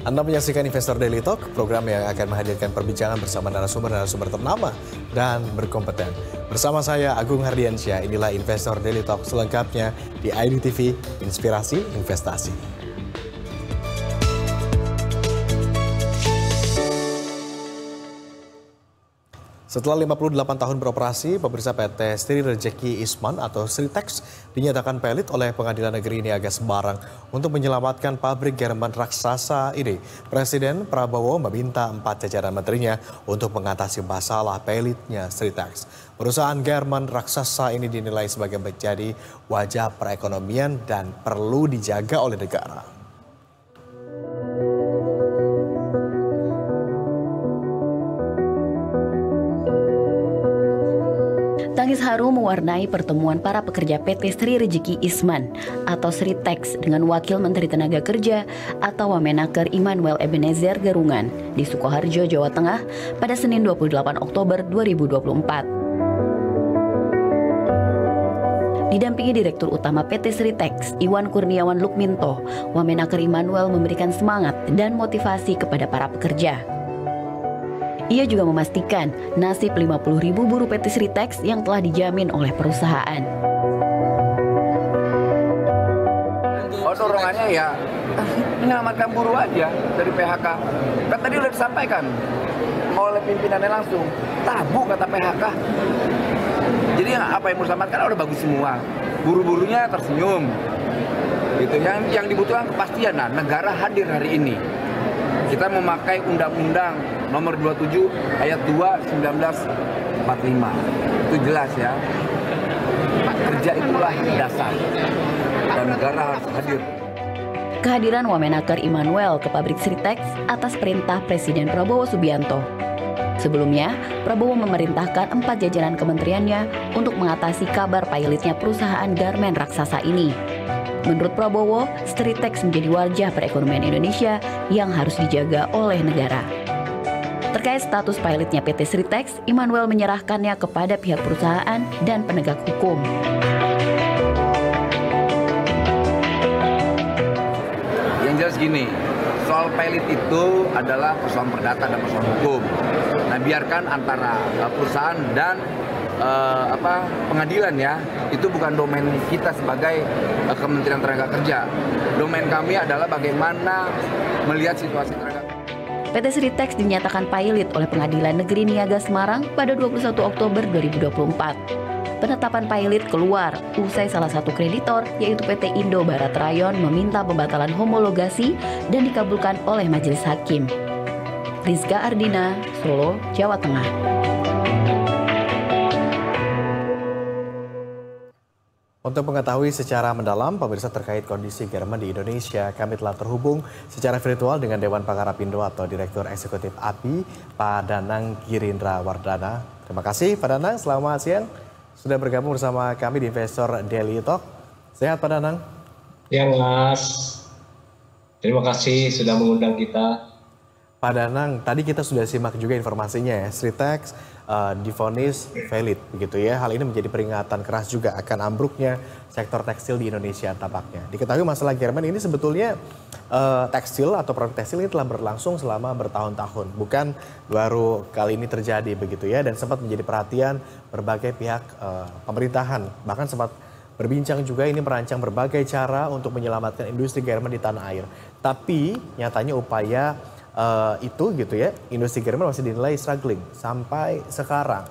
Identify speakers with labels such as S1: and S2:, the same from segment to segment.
S1: Anda menyaksikan Investor Daily Talk, program yang akan menghadirkan perbincangan bersama narasumber-narasumber ternama dan berkompeten. Bersama saya Agung Hardiansyah, inilah Investor Daily Talk selengkapnya di IDTV Inspirasi Investasi. Setelah 58 tahun beroperasi, pemirsa PT Sri Rejeki Isman atau Sritex dinyatakan pelit oleh Pengadilan Negeri Niaga Semarang untuk menyelamatkan pabrik garmen raksasa ini. Presiden Prabowo meminta 4 jajaran menterinya untuk mengatasi masalah pelitnya Sritex. Perusahaan garmen raksasa ini dinilai sebagai menjadi wajah perekonomian dan perlu dijaga oleh negara.
S2: Tangis haru mewarnai pertemuan para pekerja PT Sri Rejeki Isman atau Sritex dengan Wakil Menteri Tenaga Kerja atau Wamenaker Immanuel Ebenezer Garungan di Sukoharjo, Jawa Tengah pada Senin 28 Oktober 2024. Didampingi Direktur Utama PT Sritex, Iwan Kurniawan Lukminto, Wamenaker Immanuel memberikan semangat dan motivasi kepada para pekerja. Ia juga memastikan nasib 50.000 buruh PT Sritex yang telah dijamin oleh perusahaan.
S3: Dorongannya ya menyelamatkan buruh aja dari PHK. Kan tadi udah disampaikan oleh pimpinannya langsung, tabu kata PHK. Jadi apa yang mau diselamatkan udah bagus semua. Buruh-buruhnya tersenyum. Gitu. Yang dibutuhkan kepastian. Nah, negara hadir hari ini. Kita memakai Undang-Undang Nomor 27 Ayat 2 1945. Itu jelas ya. Kerja itulah dasar dan negara harus hadir.
S2: Kehadiran Wamenaker Immanuel ke pabrik Sritex atas perintah Presiden Prabowo Subianto. Sebelumnya, Prabowo memerintahkan 4 jajaran kementeriannya untuk mengatasi kabar pilotnya perusahaan garmen raksasa ini. Menurut Prabowo, Sritex menjadi wajah perekonomian Indonesia yang harus dijaga oleh negara. Terkait status pilotnya PT Sritex, Immanuel menyerahkannya kepada pihak perusahaan dan penegak hukum.
S3: Yang jelas gini, soal pilot itu adalah persoalan perdata dan persoalan hukum. Nah, biarkan antara perusahaan dan pengadilan ya, itu bukan domain kita sebagai Kementerian Tenaga Kerja. Domain kami adalah bagaimana melihat situasi tenaga kerja.
S2: PT Sritex dinyatakan pilot oleh Pengadilan Negeri Niaga Semarang pada 21 Oktober 2024. Penetapan pilot keluar usai salah satu kreditor yaitu PT Indo Barat Rayon meminta pembatalan homologasi dan dikabulkan oleh Majelis Hakim. Rizka Ardina, Solo, Jawa Tengah.
S1: Untuk mengetahui secara mendalam pemirsa terkait kondisi garmen di Indonesia, kami telah terhubung secara virtual dengan Dewan Pakar Apindo atau Direktur Eksekutif API, Pak Danang Girindra Wardana. Terima kasih Pak Danang, selamat siang. Sudah bergabung bersama kami di Investor Daily Talk. Sehat Pak Danang?
S4: Ya Mas, terima kasih sudah mengundang kita.
S1: Pak Danang, tadi kita sudah simak juga informasinya ya, Sritex divonis valid begitu ya. Hal ini menjadi peringatan keras juga akan ambruknya sektor tekstil di Indonesia tampaknya. Diketahui masalah garmen ini sebetulnya tekstil atau produk tekstil ini telah berlangsung selama bertahun-tahun. Bukan baru kali ini terjadi begitu ya, dan sempat menjadi perhatian berbagai pihak pemerintahan. Bahkan sempat berbincang juga ini merancang berbagai cara untuk menyelamatkan industri garmen di tanah air. Tapi nyatanya upaya itu gitu ya, industri garmen masih dinilai struggling sampai sekarang.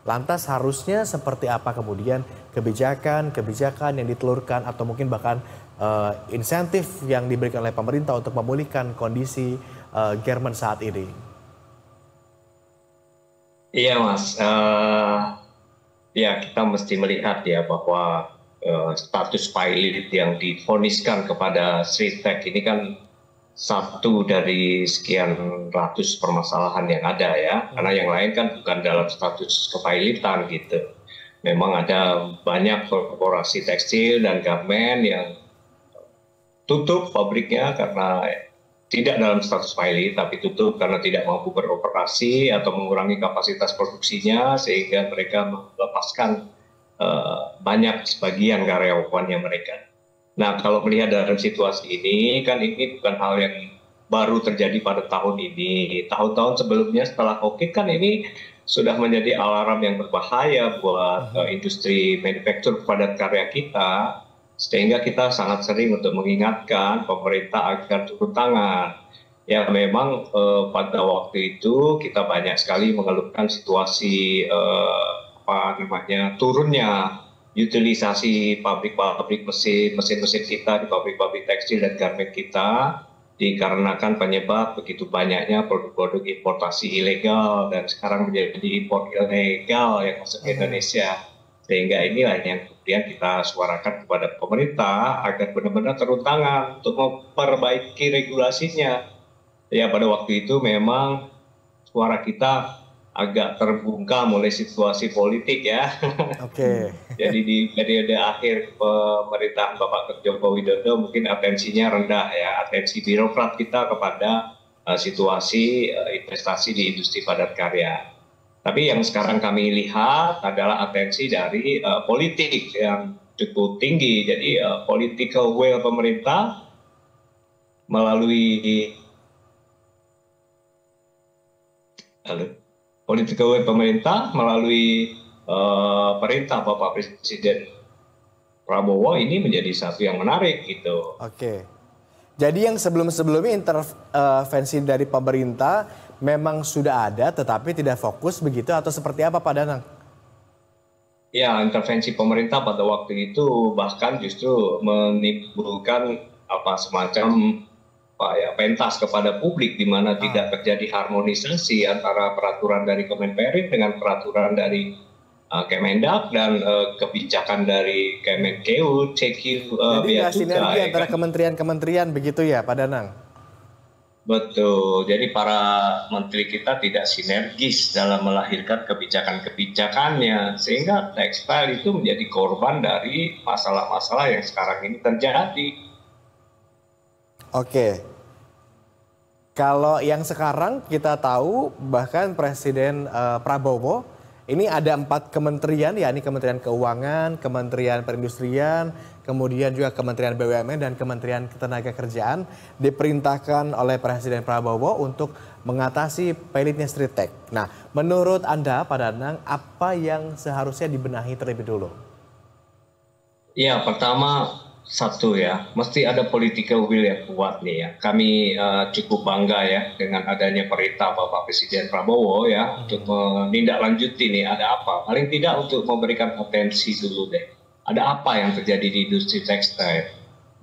S1: Lantas harusnya seperti apa kemudian kebijakan yang ditelurkan atau mungkin bahkan insentif yang diberikan oleh pemerintah untuk memulihkan kondisi garmen saat ini?
S4: Iya Mas, ya kita mesti melihat ya bahwa status pilot yang divoniskan kepada Sritex ini kan satu dari sekian ratus permasalahan yang ada ya, karena yang lain kan bukan dalam status kepilotan gitu. Memang ada banyak korporasi tekstil dan garmen yang tutup pabriknya karena tidak dalam status pilot, tapi tutup karena tidak mampu beroperasi atau mengurangi kapasitas produksinya sehingga mereka melepaskan banyak sebagian karyawannya mereka. Nah, kalau melihat dalam situasi ini, kan ini bukan hal yang baru terjadi pada tahun ini. Tahun-tahun sebelumnya setelah COVID kan ini sudah menjadi alarm yang berbahaya buat industri manufaktur padat karya kita, sehingga kita sangat sering untuk mengingatkan pemerintah agar turun tangan. Ya memang pada waktu itu kita banyak sekali mengeluhkan situasi turunnya utilisasi pabrik-pabrik mesin-mesin kita di pabrik-pabrik tekstil dan garment kita, dikarenakan penyebab begitu banyaknya produk-produk importasi ilegal dan sekarang menjadi impor ilegal yang masuk ke Indonesia. Sehingga inilah yang kemudian kita suarakan kepada pemerintah agar benar-benar turun tangan untuk memperbaiki regulasinya. Ya pada waktu itu memang suara kita agak terbungkam oleh situasi politik ya.
S1: Oke.
S4: Jadi di periode akhir pemerintahan Bapak Joko Widodo mungkin atensinya rendah ya, atensi birokrat kita kepada situasi investasi di industri padat karya. Tapi yang sekarang kami lihat adalah atensi dari politik yang cukup tinggi. Jadi political will pemerintah melalui perintah Bapak Presiden Prabowo ini menjadi satu yang menarik gitu.
S1: Oke. Jadi yang sebelum-sebelumnya intervensi dari pemerintah memang sudah ada tetapi tidak fokus begitu atau seperti apa Pak Danang?
S4: Ya, intervensi pemerintah pada waktu itu bahkan justru menimbulkan semacam pentas kepada publik di mana tidak terjadi harmonisasi antara peraturan dari Kemenperin dengan peraturan dari Kemendak dan kebijakan dari Kemenkeu, CQ,
S1: jadi nggak sinergi antara kementerian-kementerian begitu ya Pak Danang?
S4: Betul, jadi para menteri kita tidak sinergis dalam melahirkan kebijakan-kebijakannya sehingga tekstil itu menjadi korban dari masalah-masalah yang sekarang ini terjadi.
S1: Oke, kalau yang sekarang kita tahu bahkan Presiden Prabowo ini ada 4 kementerian, yakni Kementerian Keuangan, Kementerian Perindustrian, kemudian juga Kementerian BUMN dan Kementerian Ketenagakerjaan diperintahkan oleh Presiden Prabowo untuk mengatasi pelitnya street tech. Nah, menurut Anda Pak Danang, apa yang seharusnya dibenahi terlebih dulu?
S4: Ya, pertama satu ya, mesti ada political will yang kuat nih ya. Kami cukup bangga ya dengan adanya perintah Bapak Presiden Prabowo ya untuk menindaklanjuti nih ada apa. Paling tidak untuk memberikan atensi dulu deh. Ada apa yang terjadi di industri tekstil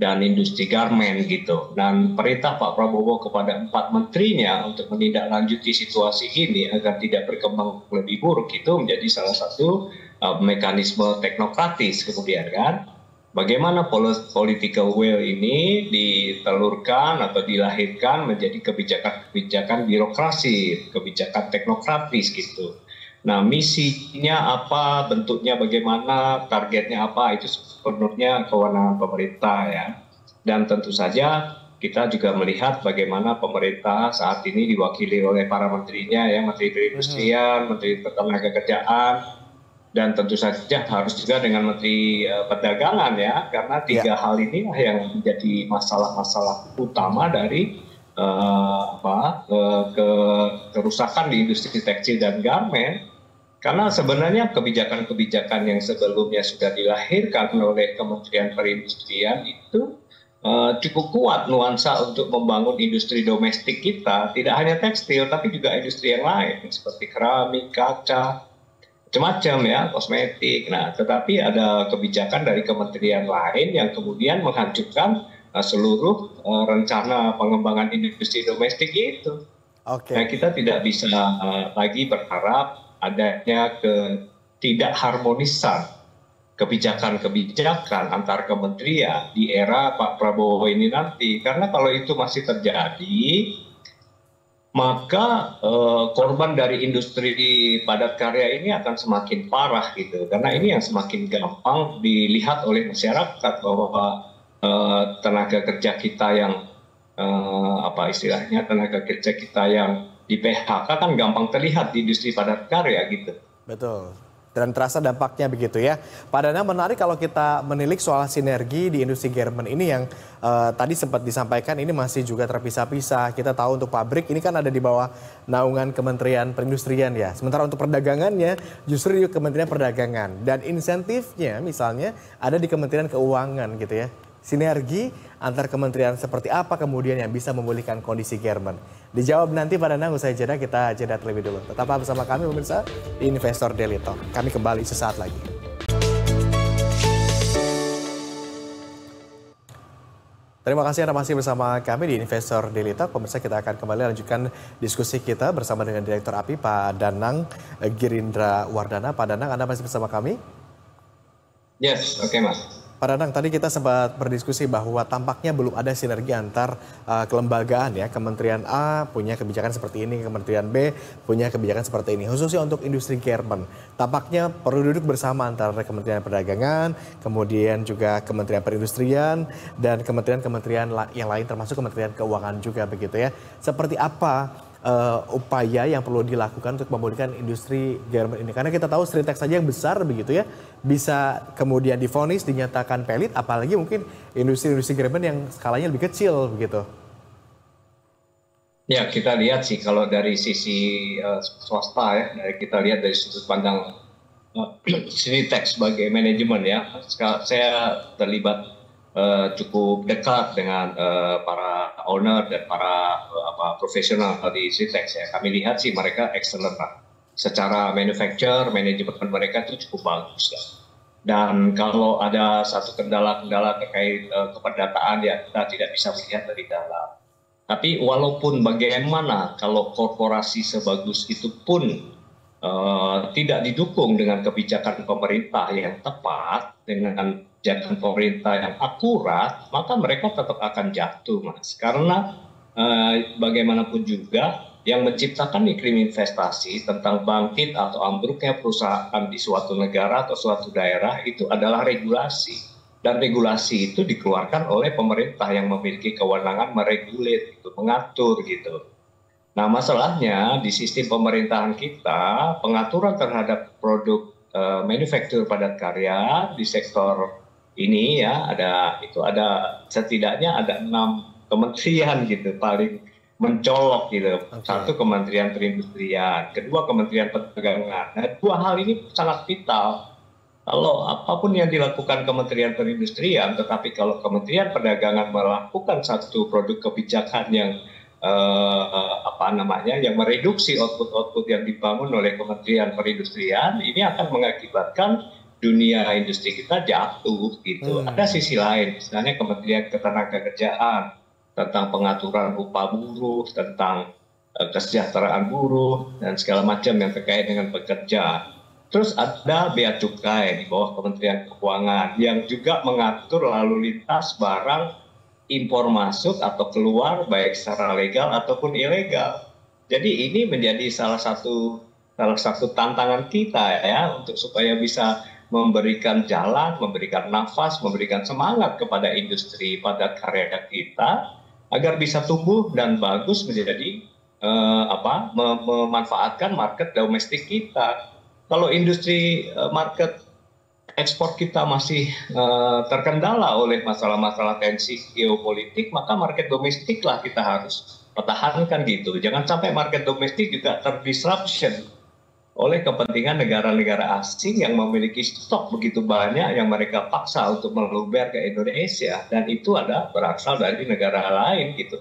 S4: dan industri garment gitu. Dan perintah Pak Prabowo kepada 4 menterinya untuk menindaklanjuti situasi ini agar tidak berkembang lebih buruk itu menjadi salah satu mekanisme teknokratis kemudian kan. Bagaimana political will ini ditelurkan atau dilahirkan menjadi kebijakan-kebijakan birokrasi, kebijakan teknokratis gitu. Nah, misinya apa, bentuknya bagaimana, targetnya apa, itu sepenuhnya kewenangan pemerintah ya. Dan tentu saja kita juga melihat bagaimana pemerintah saat ini diwakili oleh para menterinya ya, Menteri Perindustrian, Menteri Ketenagakerjaan, dan tentu saja harus juga dengan Menteri Perdagangan ya, karena 3 hal inilah yang menjadi masalah-masalah utama dari kerusakan di industri tekstil dan garment. Karena sebenarnya kebijakan-kebijakan yang sebelumnya sudah dilahirkan oleh Kementerian Perindustrian itu cukup kuat nuansa untuk membangun industri domestik kita, tidak hanya tekstil tapi juga industri yang lain seperti keramik, kaca, macam-macam ya, kosmetik. Nah, tetapi ada kebijakan dari kementerian lain yang kemudian menghancurkan seluruh rencana pengembangan industri domestik itu. Nah, kita tidak bisa lagi berharap adanya tidak harmonisan kebijakan-kebijakan antar kementerian di era Pak Prabowo ini nanti. Karena kalau itu masih terjadi, maka korban dari industri padat karya ini akan semakin parah gitu. Karena ini yang semakin gampang dilihat oleh masyarakat bahwa tenaga kerja kita yang tenaga kerja kita yang di PHK kan gampang terlihat di industri padat karya gitu.
S1: Betul. dan terasa dampaknya begitu ya. Pak Danang, menarik kalau kita menilik soal sinergi di industri garment ini yang tadi sempat disampaikan ini masih juga terpisah-pisah. Kita tahu untuk pabrik ini kan ada di bawah naungan Kementerian Perindustrian ya. Sementara untuk perdagangannya justru di Kementerian Perdagangan. Dan insentifnya misalnya ada di Kementerian Keuangan gitu ya. Sinergi antar kementerian seperti apa kemudian yang bisa memulihkan kondisi garment? Dijawab nanti Pak Danang, usai jeda, kita jeda terlebih dulu. Tetaplah bersama kami pemirsa di Investor Daily Talk. Kami kembali sesaat lagi. Terima kasih Anda masih bersama kami di Investor Daily Talk. Pemirsa, kita akan kembali lanjutkan diskusi kita bersama dengan Direktur API Pak Danang Girindra Wardana. Pak Danang, Anda masih bersama kami?
S4: Yes, oke Mas.
S1: Pak Danang, tadi kita sempat berdiskusi bahwa tampaknya belum ada sinergi antar kelembagaan ya. Kementerian A punya kebijakan seperti ini, Kementerian B punya kebijakan seperti ini. Khususnya untuk industri garment. Tampaknya perlu duduk bersama antara Kementerian Perdagangan, kemudian juga Kementerian Perindustrian, dan kementerian-kementerian yang lain termasuk Kementerian Keuangan juga begitu ya. Seperti apa upaya yang perlu dilakukan untuk memulihkan industri garment ini? Karena kita tahu Sritex saja yang besar begitu ya, bisa kemudian divonis, dinyatakan pelit, apalagi mungkin industri-industri garment yang skalanya lebih kecil begitu.
S4: Ya, kita lihat sih kalau dari sisi swasta ya, kita lihat dari sudut pandang Sritex sebagai manajemen ya, saya terlibat cukup dekat dengan para owner dan para profesional di Sritex ya. Kami lihat sih mereka excellent lah. Secara manufacture, manajemen mereka itu cukup bagus ya. Dan kalau ada satu kendala-kendala terkait keperdataan ya kita tidak bisa melihat dari dalam. Tapi walaupun bagaimana kalau korporasi sebagus itu pun tidak didukung dengan kebijakan pemerintah yang tepat, dengan kebijakan pemerintah yang akurat, maka mereka tetap akan jatuh, Mas. Karena bagaimanapun juga yang menciptakan iklim investasi tentang bangkit atau ambruknya perusahaan di suatu negara atau suatu daerah itu adalah regulasi. Dan regulasi itu dikeluarkan oleh pemerintah yang memiliki kewenangan meregulate, gitu, mengatur gitu. Nah, masalahnya di sistem pemerintahan kita, pengaturan terhadap produk manufaktur padat karya di sektor ini ya ada setidaknya ada 6 kementerian gitu paling mencolok gitu. Okay. Satu Kementerian Perindustrian, kedua Kementerian Perdagangan. Nah, dua hal ini sangat vital. Kalau apapun yang dilakukan Kementerian Perindustrian, tetapi kalau Kementerian Perdagangan melakukan satu produk kebijakan yang yang mereduksi output-output yang dibangun oleh Kementerian Perindustrian, ini akan mengakibatkan dunia industri kita jatuh gitu. Ada sisi lain, misalnya Kementerian Ketenagakerjaan tentang pengaturan upah buruh, tentang kesejahteraan buruh dan segala macam yang terkait dengan pekerja. Terus ada bea cukai di bawah Kementerian Keuangan yang juga mengatur lalu lintas barang impor masuk atau keluar baik secara legal ataupun ilegal. Jadi ini menjadi salah satu tantangan kita ya untuk supaya bisa memberikan jalan, memberikan nafas, memberikan semangat kepada industri padat karya kita agar bisa tumbuh dan bagus menjadi memanfaatkan market domestik kita. Kalau industri market ekspor kita masih terkendala oleh masalah-masalah tensi geopolitik, maka market domestik lah kita harus pertahankan gitu. Jangan sampai market domestik juga terdisruption oleh kepentingan negara-negara asing yang memiliki stok begitu banyak yang mereka paksa untuk meluber ke Indonesia, dan itu ada berasal dari negara lain gitu.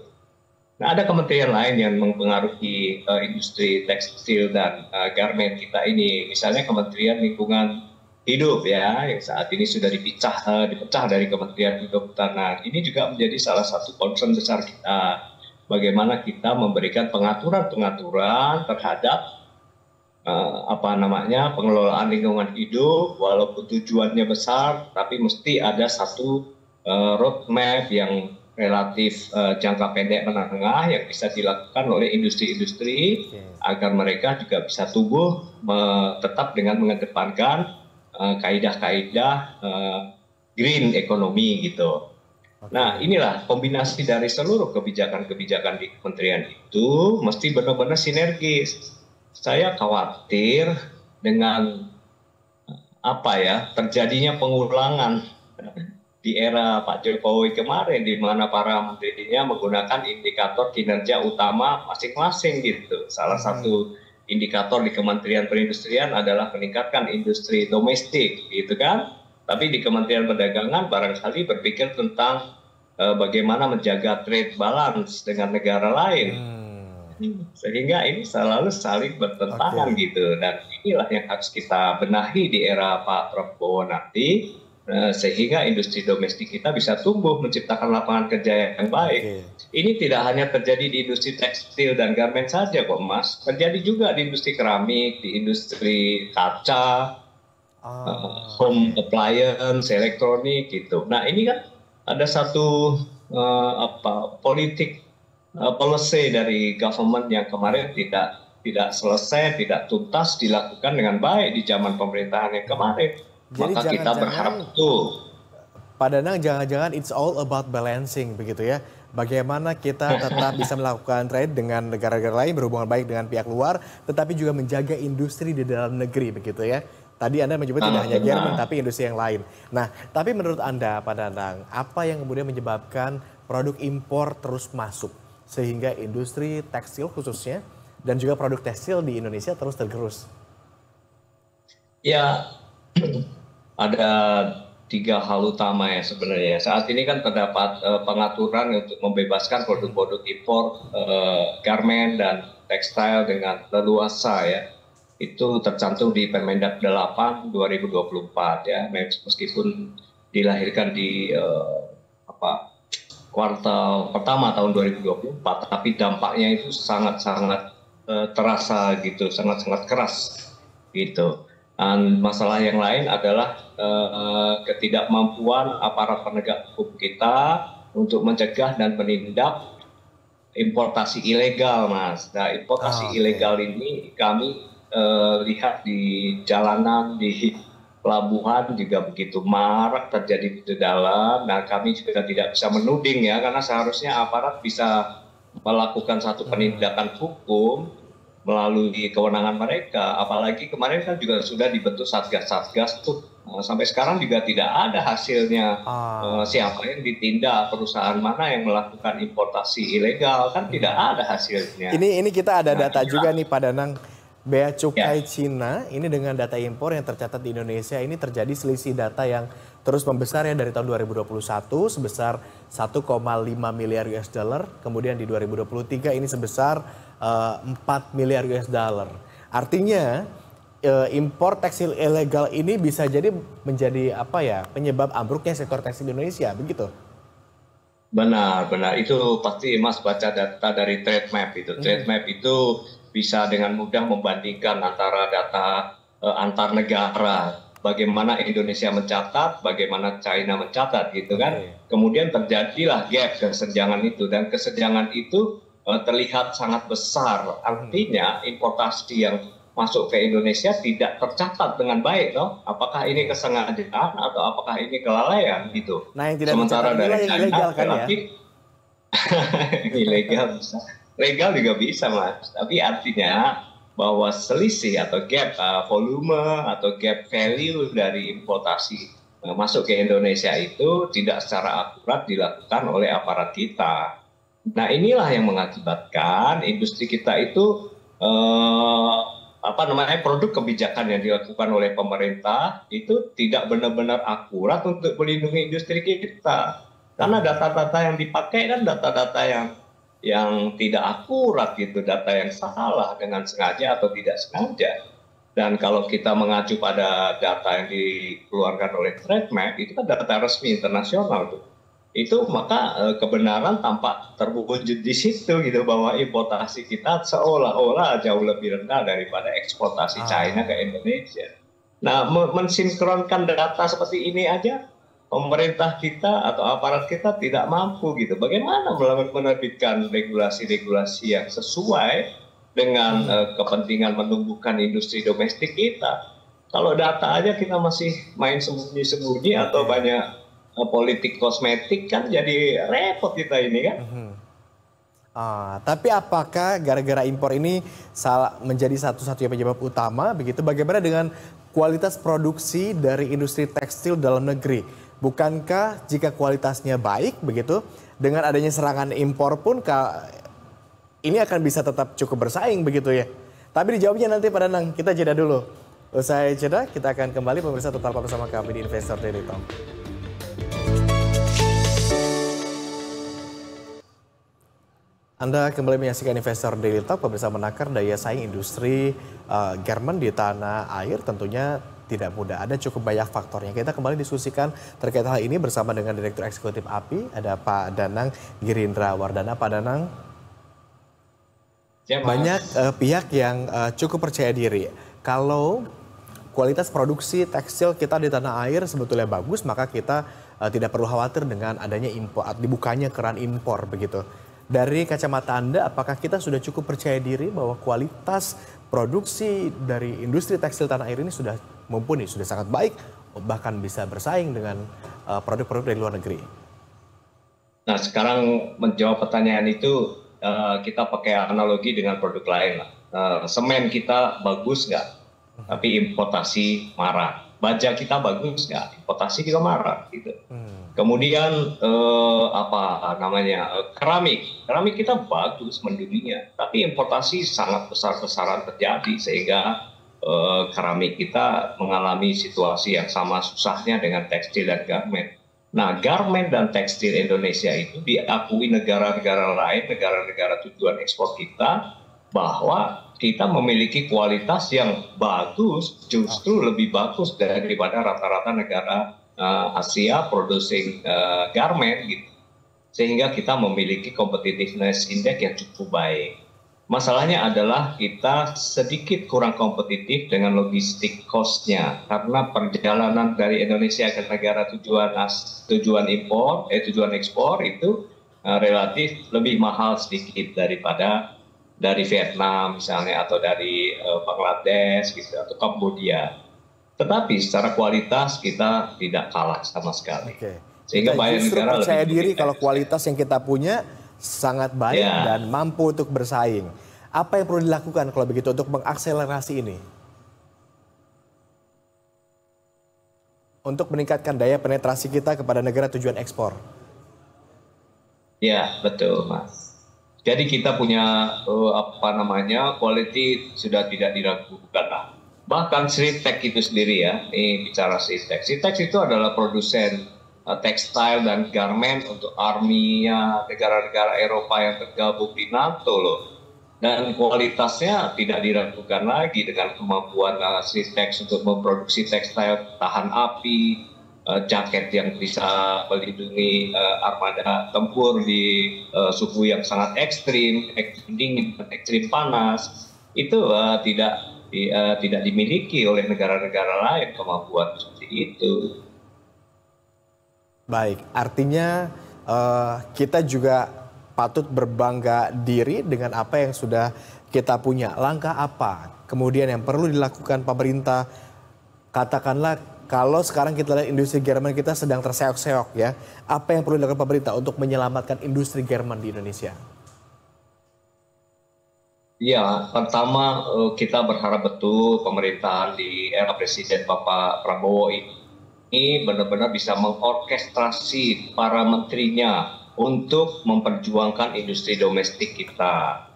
S4: Nah, ada kementerian lain yang mempengaruhi industri tekstil dan garment kita ini, misalnya Kementerian Lingkungan Hidup ya, yang saat ini sudah dipecah dari Kementerian Kehutanan. Ini juga menjadi salah satu concern besar kita, bagaimana kita memberikan pengaturan terhadap pengelolaan lingkungan hidup, walaupun tujuannya besar, tapi mesti ada satu roadmap yang relatif jangka pendek menengah yang bisa dilakukan oleh industri-industri agar mereka juga bisa tumbuh tetap dengan mengedepankan kaidah-kaidah green economy gitu. Nah, inilah kombinasi dari seluruh kebijakan-kebijakan di kementerian itu mesti benar-benar sinergis. Saya khawatir dengan apa ya, terjadinya pengulangan di era Pak Jokowi kemarin, di mana para menterinya menggunakan indikator kinerja utama masing-masing gitu. Salah satu indikator di Kementerian Perindustrian adalah meningkatkan industri domestik, gitu kan. Tapi di Kementerian Perdagangan barangkali berpikir tentang bagaimana menjaga trade balance dengan negara lain. Sehingga ini selalu saling bertentangan gitu. Dan inilah yang harus kita benahi di era Pak Prabowo nanti, sehingga industri domestik kita bisa tumbuh, menciptakan lapangan kerja yang baik. Ini tidak hanya terjadi di industri tekstil dan garment saja kok Mas, terjadi juga di industri keramik, di industri kaca, home appliance, elektronik gitu. Nah ini kan ada satu politik policy dari government yang kemarin tidak selesai, tidak tuntas dilakukan dengan baik di zaman pemerintahan yang kemarin.
S1: Jadi
S4: maka kita berharap tuh
S1: Pak Danang, jangan-jangan it's all about balancing begitu ya. Bagaimana kita tetap bisa melakukan trade dengan negara-negara lain, berhubungan baik dengan pihak luar, tetapi juga menjaga industri di dalam negeri begitu ya. Tadi Anda menyebut tidak hanya Jerman tapi industri yang lain. Nah, tapi menurut Anda Pak Danang, apa yang kemudian menyebabkan produk impor terus masuk sehingga industri tekstil khususnya dan juga produk tekstil di Indonesia terus tergerus?
S4: Ya, ada 3 hal utama ya sebenarnya. Saat ini kan terdapat pengaturan untuk membebaskan produk-produk impor garment dan tekstil dengan leluasa ya. Itu tercantum di Permendak 8 2024 ya. Meskipun dilahirkan di kuartal pertama tahun 2024, tapi dampaknya itu sangat-sangat terasa gitu, sangat-sangat keras gitu. Dan masalah yang lain adalah ketidakmampuan aparat penegak hukum kita untuk mencegah dan menindak importasi ilegal, Mas. Nah, importasi ilegal ini kami lihat di jalanan, di pelabuhan juga begitu marak terjadi di dalam. Nah, kami juga tidak bisa menuding ya, karena seharusnya aparat bisa melakukan satu penindakan hukum melalui kewenangan mereka. Apalagi kemarin kan juga sudah dibentuk satgas-satgas tuh. Sampai sekarang juga tidak ada hasilnya siapa yang ditindak, perusahaan mana yang melakukan importasi ilegal, kan tidak ada hasilnya.
S1: Ini kita ada data juga nih Pak Danang. Bea Cukai Cina ini dengan data impor yang tercatat di Indonesia ini terjadi selisih data yang terus membesar ya dari tahun 2021 sebesar 1,5 miliar US dollar. Kemudian di 2023 ini sebesar 4 miliar US dollar. Artinya impor tekstil ilegal ini bisa jadi menjadi penyebab ambruknya sektor tekstil Indonesia, begitu?
S4: Benar. Itu pasti Mas baca data dari Trade Map itu. Trade Map itu bisa dengan mudah membandingkan antara data antar negara. Bagaimana Indonesia mencatat, bagaimana China mencatat gitu kan. Kemudian terjadilah gap kesenjangan itu. Dan kesenjangan itu terlihat sangat besar. Artinya importasi yang masuk ke Indonesia tidak tercatat dengan baik, loh. Apakah ini kesengajaan atau apakah ini kelalaian gitu.
S1: Nah, yang tidak
S4: sementara dari
S1: China, ilegal kan ya?
S4: Ilegal bisa, legal juga bisa Mas. Tapi artinya bahwa selisih atau gap volume atau gap value dari importasi masuk ke Indonesia itu tidak secara akurat dilakukan oleh aparat kita. Nah, inilah yang mengakibatkan industri kita itu produk kebijakan yang dilakukan oleh pemerintah itu tidak benar-benar akurat untuk melindungi industri kita. Karena data-data yang dipakai kan data-data yang tidak akurat gitu, data yang salah dengan sengaja atau tidak sengaja. Dan kalau kita mengacu pada data yang dikeluarkan oleh Trade Map, itu kan data resmi internasional tuh. Itu maka kebenaran tampak terwujud di situ gitu, bahwa importasi kita seolah-olah jauh lebih rendah daripada eksportasi China ke Indonesia. Nah, mensinkronkan data seperti ini aja pemerintah kita atau aparat kita tidak mampu gitu. Bagaimana menerbitkan regulasi-regulasi yang sesuai dengan kepentingan menumbuhkan industri domestik kita? Kalau data aja kita masih main sembunyi-sembunyi atau banyak politik kosmetik, kan jadi repot kita ini kan.
S1: Tapi apakah gara-gara impor ini menjadi satu-satunya penyebab utama begitu? Bagaimana dengan kualitas produksi dari industri tekstil dalam negeri? Bukankah jika kualitasnya baik begitu, dengan adanya serangan impor pun ini akan bisa tetap cukup bersaing begitu ya? Tapi dijawabnya nanti Pak Danang, kita jeda dulu. Usai jeda, kita akan kembali pemirsa tetap bersama kami di Investor Daily Talk. Anda kembali menyaksikan Investor Daily Talk, pemirsa. Menakar daya saing industri garment di tanah air tentunya tidak mudah. Ada cukup banyak faktornya. Kita kembali diskusikan terkait hal ini bersama dengan Direktur Eksekutif API, ada Pak Danang Girindra Wardana. Pak Danang, ya, banyak pihak yang cukup percaya diri. Kalau kualitas produksi tekstil kita di tanah air sebetulnya bagus, maka kita tidak perlu khawatir dengan adanya impor, dibukanya keran impor begitu. Dari kacamata Anda, apakah kita sudah cukup percaya diri bahwa kualitas produksi dari industri tekstil tanah air ini sudah mumpuni, sudah sangat baik, bahkan bisa bersaing dengan produk-produk dari luar negeri?
S4: Nah, sekarang menjawab pertanyaan itu, kita pakai analogi dengan produk lain lah. Semen kita bagus nggak? Tapi importasi marah. Baja kita bagus nggak? Importasi juga marah gitu. Kemudian keramik kita bagus mendunia, tapi importasi sangat besar-besaran terjadi sehingga keramik kita mengalami situasi yang sama susahnya dengan tekstil dan garment. Nah, garment dan tekstil Indonesia itu diakui negara-negara lain, negara-negara tujuan ekspor kita, bahwa kita memiliki kualitas yang bagus, justru lebih bagus daripada rata-rata negara Asia producing garment gitu. Sehingga kita memiliki competitiveness index yang cukup baik. Masalahnya adalah kita sedikit kurang kompetitif dengan logistik cost-nya, karena perjalanan dari Indonesia ke negara tujuan ekspor itu relatif lebih mahal sedikit daripada dari Vietnam misalnya, atau dari Bangladesh gitu, atau Kambodia. Tetapi secara kualitas kita tidak kalah sama sekali. Sehingga banyak negara
S1: percaya diri kalau kualitas yang kita punya sangat baik dan mampu untuk bersaing. Apa yang perlu dilakukan kalau begitu untuk mengakselerasi ini? Untuk meningkatkan daya penetrasi kita kepada negara tujuan ekspor.
S4: Ya, betul, Mas. Jadi kita punya quality sudah tidak diragukan lah. Bahkan Sritek itu sendiri ya, ini bicara Sritek. Sritek itu adalah produsen tekstil dan garment untuk army-nya negara-negara Eropa yang tergabung di NATO loh. Dan kualitasnya tidak diragukan lagi dengan kemampuan Sritek untuk memproduksi tekstil tahan api, jaket yang bisa melindungi armada tempur di suhu yang sangat ekstrim dingin, ekstrim panas. Itu tidak dimiliki oleh negara-negara lain kemampuan seperti itu.
S1: Baik, artinya kita juga patut berbangga diri dengan apa yang sudah kita punya. Langkah apa kemudian yang perlu dilakukan pemerintah? Katakanlah kalau sekarang kita lihat industri garment kita sedang terseok-seok ya. Apa yang perlu dilakukan pemerintah untuk menyelamatkan industri garment di Indonesia?
S4: Ya, pertama kita berharap betul pemerintahan di era Presiden Bapak Prabowo ini benar-benar bisa mengorkestrasi para menterinya untuk memperjuangkan industri domestik kita.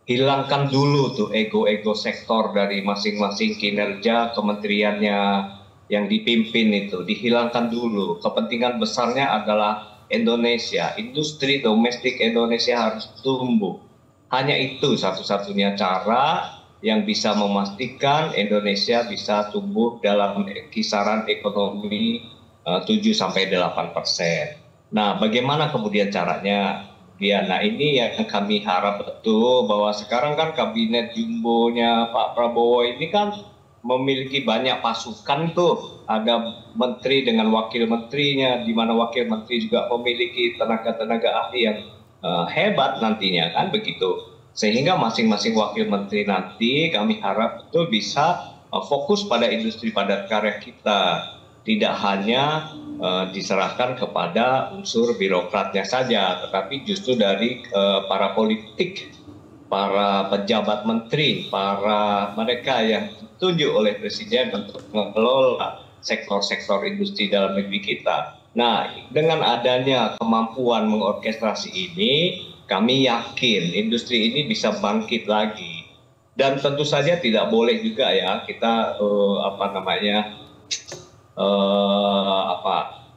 S4: Hilangkan dulu tuh ego-ego sektor dari masing-masing kinerja kementeriannya yang dipimpin itu. Dihilangkan dulu. Kepentingan besarnya adalah Indonesia. Industri domestik Indonesia harus tumbuh. Hanya itu satu-satunya cara yang bisa memastikan Indonesia bisa tumbuh dalam kisaran ekonomi 7-8%. Nah, bagaimana kemudian caranya? Ya, nah ini yang kami harap betul, bahwa sekarang kan kabinet jumbonya Pak Prabowo ini kan memiliki banyak pasukan tuh. Ada menteri dengan wakil menterinya, di mana wakil menteri juga memiliki tenaga-tenaga ahli yang hebat nantinya kan begitu. Sehingga masing-masing wakil menteri nanti kami harap betul bisa fokus pada industri padat karya kita. tidak hanya diserahkan kepada unsur birokratnya saja, tetapi justru dari para politik, para pejabat menteri, para mereka yang ditunjuk oleh Presiden untuk mengelola sektor-sektor industri dalam negeri kita. Nah, dengan adanya kemampuan mengorkestrasi ini, kami yakin industri ini bisa bangkit lagi. Dan tentu saja tidak boleh juga ya kita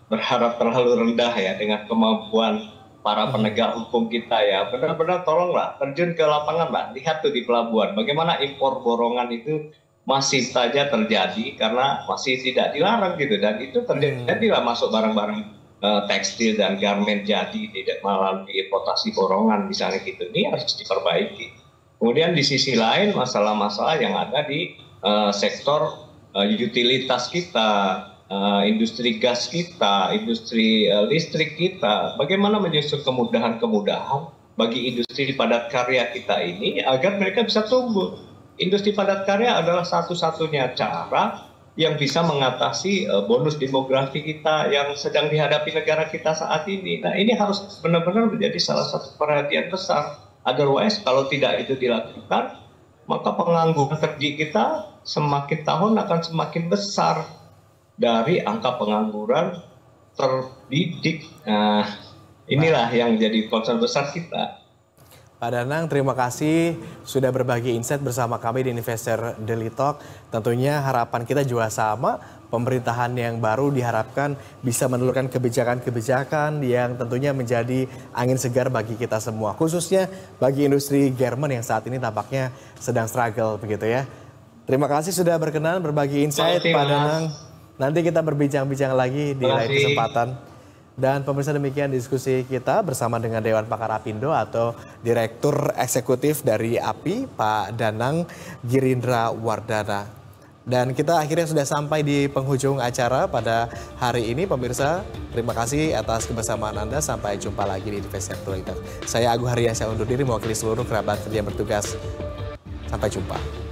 S4: berharap terlalu rendah ya dengan kemampuan para penegak hukum kita ya. Benar-benar tolonglah terjun ke lapangan lah, lihat tuh di pelabuhan bagaimana impor borongan itu masih saja terjadi karena masih tidak dilarang gitu, dan itu terjadilah masuk barang-barang tekstil dan garmen jadi tidak melalui importasi borongan misalnya gitu. Ini harus diperbaiki. Kemudian di sisi lain masalah-masalah yang ada di sektor utilitas kita, industri gas kita, industri listrik kita, bagaimana menyusun kemudahan-kemudahan bagi industri padat karya kita ini agar mereka bisa tumbuh. Industri padat karya adalah satu-satunya cara yang bisa mengatasi bonus demografi kita yang sedang dihadapi negara kita saat ini. Nah, ini harus benar-benar menjadi salah satu perhatian besar. Otherwise, kalau tidak itu dilakukan, maka pengangguran kerja kita semakin tahun akan semakin besar dari angka pengangguran terdidik. Nah, inilah yang jadi concern besar kita.
S1: Pak Danang, terima kasih sudah berbagi insight bersama kami di Investor Daily Talk. Tentunya harapan kita juga sama, pemerintahan yang baru diharapkan bisa menelurkan kebijakan-kebijakan yang tentunya menjadi angin segar bagi kita semua. Khususnya bagi industri garment yang saat ini tampaknya sedang struggle begitu ya. Terima kasih sudah berkenan berbagi insight Pak Danang. Nanti kita berbincang-bincang lagi di lain kesempatan. Dan pemirsa, demikian diskusi kita bersama dengan Dewan Pakar Apindo atau Direktur Eksekutif dari API, Pak Danang Girindra Wardana. Dan kita akhirnya sudah sampai di penghujung acara pada hari ini. Pemirsa, terima kasih atas kebersamaan Anda. Sampai jumpa lagi di Investor Daily Talk. Saya Agung Hariansyah undur diri mewakili seluruh kerabat kerja yang bertugas. Sampai jumpa.